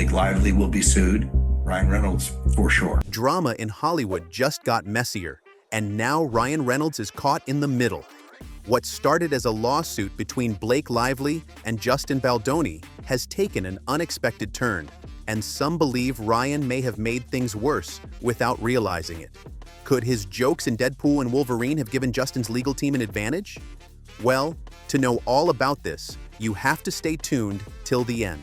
Blake Lively will be sued. Ryan Reynolds, for sure. Drama in Hollywood just got messier, and now Ryan Reynolds is caught in the middle. What started as a lawsuit between Blake Lively and Justin Baldoni has taken an unexpected turn, and some believe Ryan may have made things worse without realizing it. Could his jokes in Deadpool and Wolverine have given Justin's legal team an advantage? Well, to know all about this, you have to stay tuned till the end.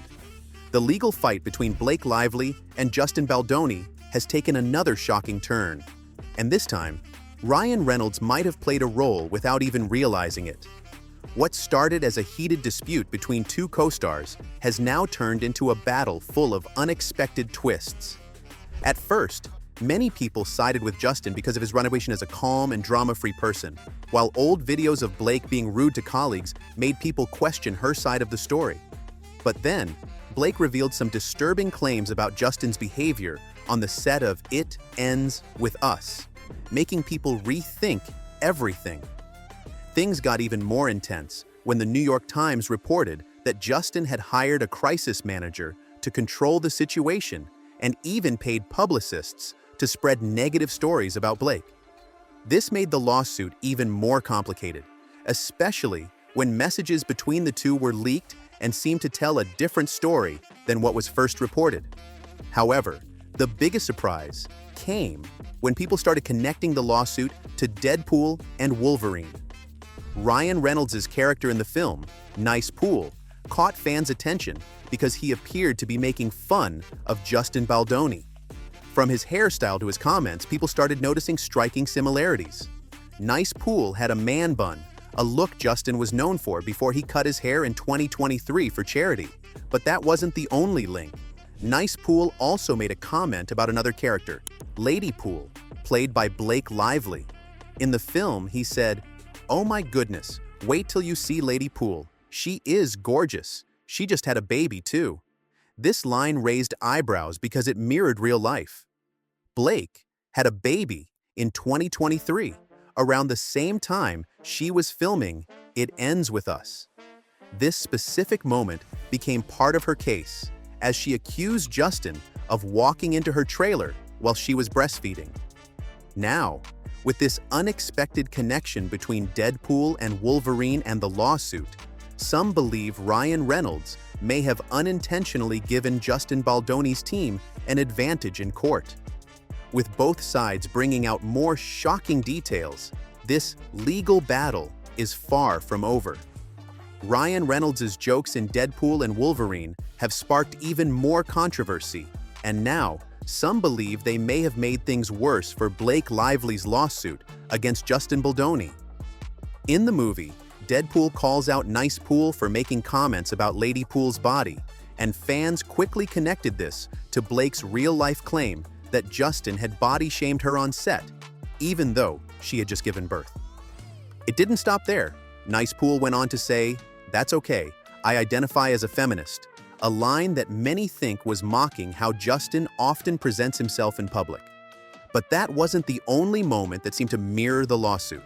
The legal fight between Blake Lively and Justin Baldoni has taken another shocking turn. And this time, Ryan Reynolds might have played a role without even realizing it. What started as a heated dispute between two co-stars has now turned into a battle full of unexpected twists. At first, many people sided with Justin because of his reputation as a calm and drama-free person, while old videos of Blake being rude to colleagues made people question her side of the story. But then, Blake revealed some disturbing claims about Justin's behavior on the set of It Ends With Us, making people rethink everything. Things got even more intense when the New York Times reported that Justin had hired a crisis manager to control the situation and even paid publicists to spread negative stories about Blake. This made the lawsuit even more complicated, especially when messages between the two were leaked and seemed to tell a different story than what was first reported. However, the biggest surprise came when people started connecting the lawsuit to Deadpool and Wolverine. Ryan Reynolds' character in the film, Nice Pool, caught fans' attention because he appeared to be making fun of Justin Baldoni. From his hairstyle to his comments, people started noticing striking similarities. Nice Pool had a man bun, a look Justin was known for before he cut his hair in 2023 for charity. But that wasn't the only link. Nice Pool also made a comment about another character, Lady Pool, played by Blake Lively. In the film, he said, "Oh my goodness, wait till you see Lady Pool. She is gorgeous. She just had a baby too." This line raised eyebrows because it mirrored real life. Blake had a baby in 2023, around the same time she was filming It Ends With Us. This specific moment became part of her case, as she accused Justin of walking into her trailer while she was breastfeeding. Now, with this unexpected connection between Deadpool and Wolverine and the lawsuit, some believe Ryan Reynolds may have unintentionally given Justin Baldoni's team an advantage in court. With both sides bringing out more shocking details, this legal battle is far from over. Ryan Reynolds' jokes in Deadpool and Wolverine have sparked even more controversy, and now some believe they may have made things worse for Blake Lively's lawsuit against Justin Baldoni. In the movie, Deadpool calls out Nice Pool for making comments about Lady Pool's body, and fans quickly connected this to Blake's real-life claim that Justin had body-shamed her on set, even though she had just given birth. It didn't stop there. Nice Pool went on to say, "That's okay, I identify as a feminist," a line that many think was mocking how Justin often presents himself in public. But that wasn't the only moment that seemed to mirror the lawsuit.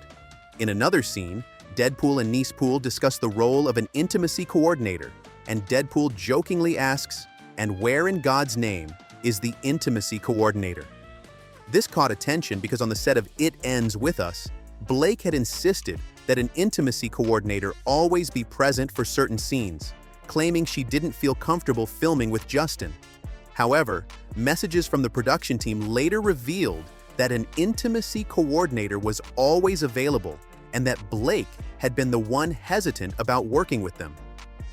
In another scene, Deadpool and Nice Pool discuss the role of an intimacy coordinator, and Deadpool jokingly asks, "And where in God's name is the intimacy coordinator?" This caught attention because on the set of It Ends With Us, Blake had insisted that an intimacy coordinator always be present for certain scenes, claiming she didn't feel comfortable filming with Justin. However, messages from the production team later revealed that an intimacy coordinator was always available and that Blake had been the one hesitant about working with them.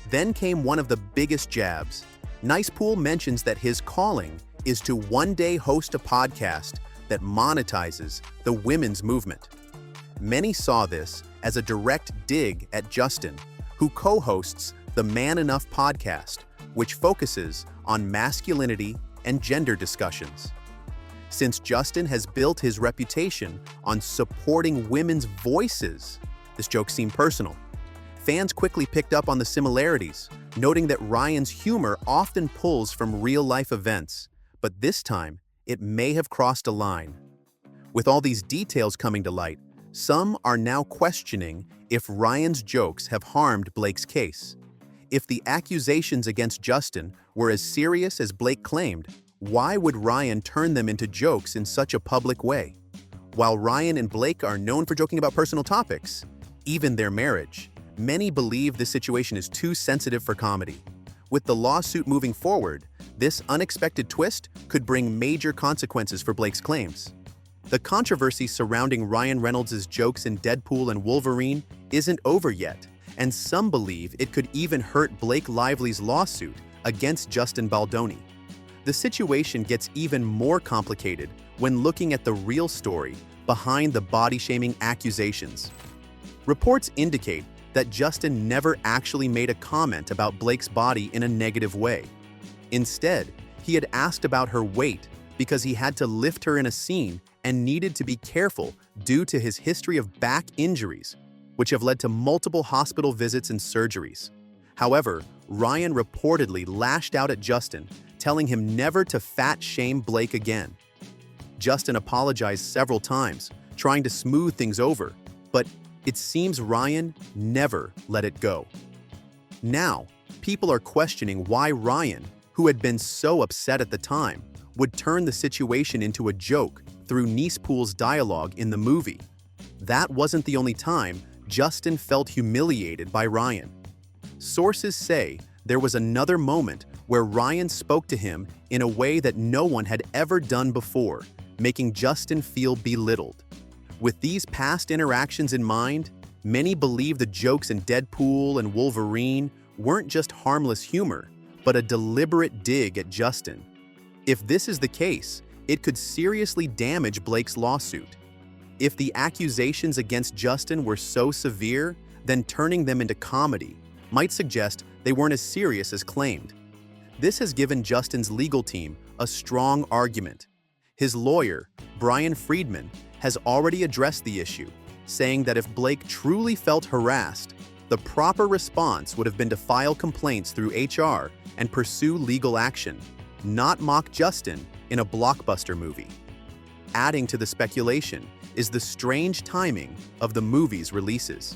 Then came one of the biggest jabs. Nice Pool mentions that his calling is to one day host a podcast that monetizes the women's movement. Many saw this as a direct dig at Justin, who co-hosts the Man Enough podcast, which focuses on masculinity and gender discussions. Since Justin has built his reputation on supporting women's voices, this joke seemed personal. Fans quickly picked up on the similarities, noting that Ryan's humor often pulls from real-life events, but this time, it may have crossed a line. With all these details coming to light, some are now questioning if Ryan's jokes have harmed Blake's case. If the accusations against Justin were as serious as Blake claimed, why would Ryan turn them into jokes in such a public way? While Ryan and Blake are known for joking about personal topics, even their marriage, many believe this situation is too sensitive for comedy. With the lawsuit moving forward, this unexpected twist could bring major consequences for Blake's claims. The controversy surrounding Ryan Reynolds' jokes in Deadpool and Wolverine isn't over yet, and some believe it could even hurt Blake Lively's lawsuit against Justin Baldoni. The situation gets even more complicated when looking at the real story behind the body-shaming accusations. Reports indicate that Justin never actually made a comment about Blake's body in a negative way. Instead, he had asked about her weight because he had to lift her in a scene and needed to be careful due to his history of back injuries, which have led to multiple hospital visits and surgeries. However, Ryan reportedly lashed out at Justin, telling him never to fat-shame Blake again. Justin apologized several times, trying to smooth things over, but it seems Ryan never let it go. Now, people are questioning why Ryan, who had been so upset at the time, would turn the situation into a joke through Nicepool's dialogue in the movie. That wasn't the only time Justin felt humiliated by Ryan. Sources say there was another moment where Ryan spoke to him in a way that no one had ever done before, making Justin feel belittled. With these past interactions in mind, many believe the jokes in Deadpool and Wolverine weren't just harmless humor, but a deliberate dig at Justin. If this is the case, it could seriously damage Blake's lawsuit. If the accusations against Justin were so severe, then turning them into comedy might suggest they weren't as serious as claimed. This has given Justin's legal team a strong argument. His lawyer, Brian Friedman, has already addressed the issue, saying that if Blake truly felt harassed, the proper response would have been to file complaints through HR and pursue legal action, not mock Justin in a blockbuster movie. Adding to the speculation is the strange timing of the movie's releases.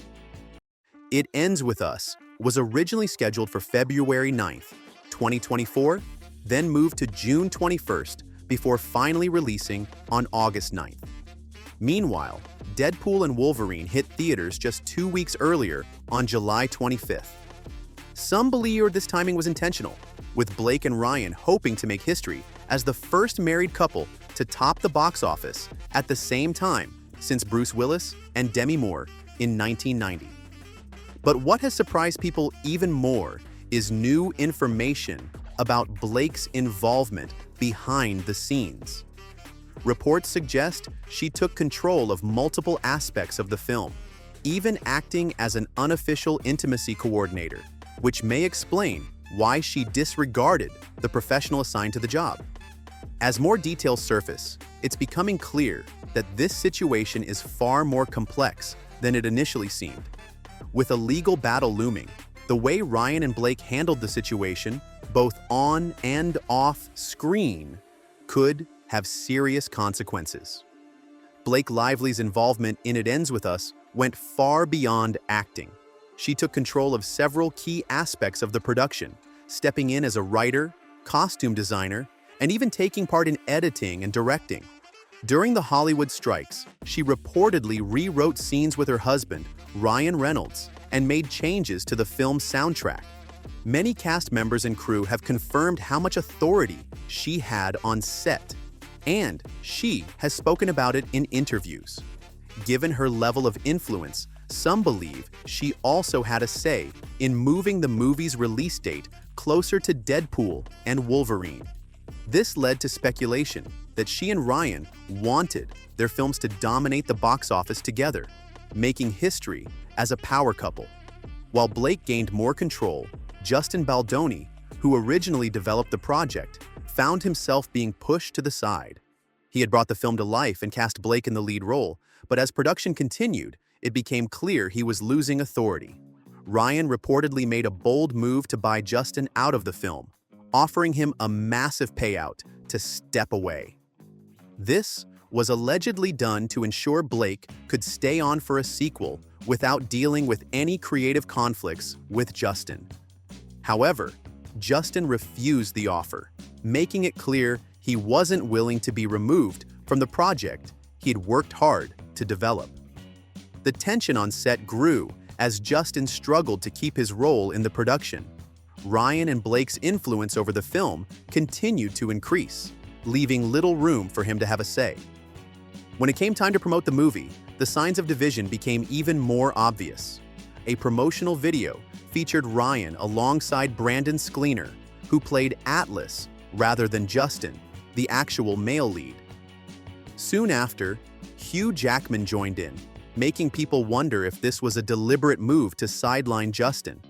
It Ends With Us was originally scheduled for February 9th, 2024, then moved to June 21st before finally releasing on August 9th. Meanwhile, Deadpool and Wolverine hit theaters just 2 weeks earlier on July 25th. Some believe this timing was intentional, with Blake and Ryan hoping to make history as the first married couple to top the box office at the same time since Bruce Willis and Demi Moore in 1990. But what has surprised people even more is new information about Blake's involvement behind the scenes. Reports suggest she took control of multiple aspects of the film, even acting as an unofficial intimacy coordinator, which may explain why she disregarded the professional assigned to the job. As more details surface, it's becoming clear that this situation is far more complex than it initially seemed. With a legal battle looming, the way Ryan and Blake handled the situation, both on and off screen, could have serious consequences. Blake Lively's involvement in It Ends With Us went far beyond acting. She took control of several key aspects of the production, stepping in as a writer, costume designer, and even taking part in editing and directing. During the Hollywood strikes, she reportedly rewrote scenes with her husband, Ryan Reynolds, and made changes to the film's soundtrack. Many cast members and crew have confirmed how much authority she had on set, and she has spoken about it in interviews. Given her level of influence, some believe she also had a say in moving the movie's release date closer to Deadpool and Wolverine. This led to speculation that she and Ryan wanted their films to dominate the box office together, making history as a power couple. While Blake gained more control, Justin Baldoni, who originally developed the project, found himself being pushed to the side. He had brought the film to life and cast Blake in the lead role, but as production continued, it became clear he was losing authority. Ryan reportedly made a bold move to buy Justin out of the film, offering him a massive payout to step away. This was allegedly done to ensure Blake could stay on for a sequel without dealing with any creative conflicts with Justin. However, Justin refused the offer, making it clear he wasn't willing to be removed from the project he had worked hard to develop. The tension on set grew as Justin struggled to keep his role in the production. Ryan and Blake's influence over the film continued to increase, leaving little room for him to have a say. When it came time to promote the movie, the signs of division became even more obvious. A promotional video featured Ryan alongside Brandon Sklenar, who played Atlas rather than Justin, the actual male lead. Soon after, Hugh Jackman joined in, making people wonder if this was a deliberate move to sideline Justin.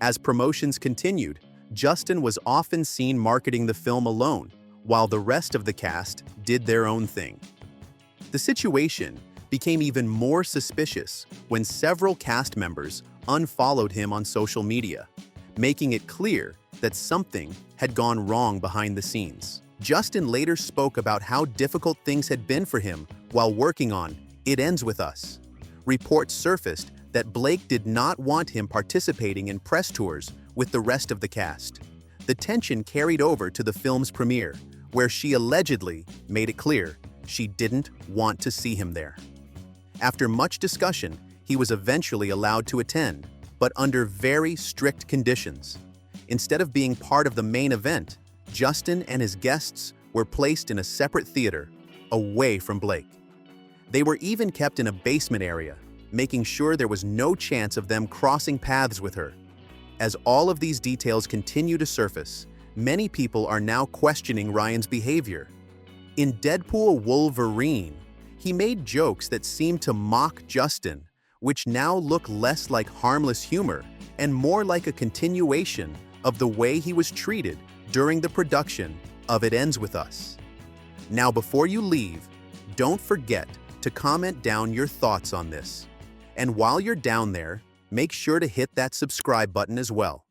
As promotions continued, Justin was often seen marketing the film alone, while the rest of the cast did their own thing. The situation became even more suspicious when several cast members unfollowed him on social media, making it clear that something had gone wrong behind the scenes. Justin later spoke about how difficult things had been for him while working on It Ends With Us. Reports surfaced that Blake did not want him participating in press tours with the rest of the cast. The tension carried over to the film's premiere, where she allegedly made it clear she didn't want to see him there. After much discussion, he was eventually allowed to attend, but under very strict conditions. Instead of being part of the main event, Justin and his guests were placed in a separate theater, away from Blake. They were even kept in a basement area, making sure there was no chance of them crossing paths with her. As all of these details continue to surface, many people are now questioning Ryan's behavior. In Deadpool Wolverine, he made jokes that seemed to mock Justin, which now look less like harmless humor and more like a continuation of the way he was treated during the production of It Ends With Us. Now, before you leave, don't forget to comment down your thoughts on this. And while you're down there, make sure to hit that subscribe button as well.